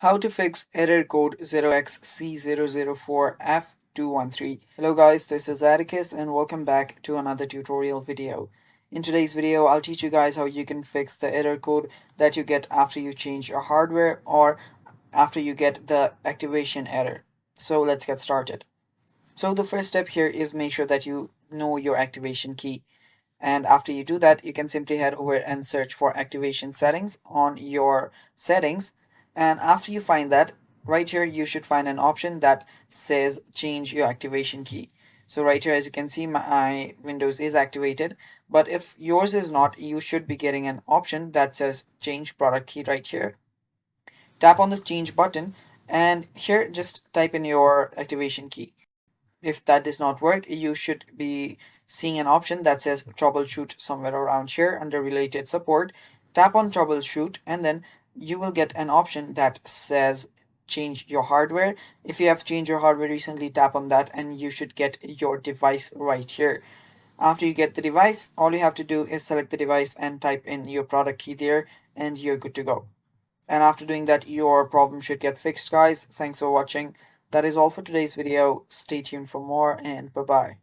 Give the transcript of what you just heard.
How to fix error code 0xc004f213. Hello guys, this is Atticus and welcome back to another tutorial video. In today's video, I'll teach you guys how you can fix the error code that you get after you change your hardware or after you get the activation error. So let's get started. So the first step here is make sure that you know your activation key. And after you do that, you can simply head over and search for activation settings on your settings. And after you find that, right here, you should find an option that says change your activation key. So right here, as you can see, my Windows is activated. But if yours is not, you should be getting an option that says change product key right here. Tap on the change button and here just type in your activation key. If that does not work, you should be seeing an option that says troubleshoot somewhere around here under related support. Tap on troubleshoot and then you will get an option that says change your hardware. If you have changed your hardware recently, tap on that and you should get your device right here. After you get the device, all you have to do is select the device and type in your product key there and you're good to go. And after doing that, your problem should get fixed, guys. Thanks for watching. That is all for today's video. Stay tuned for more and bye bye.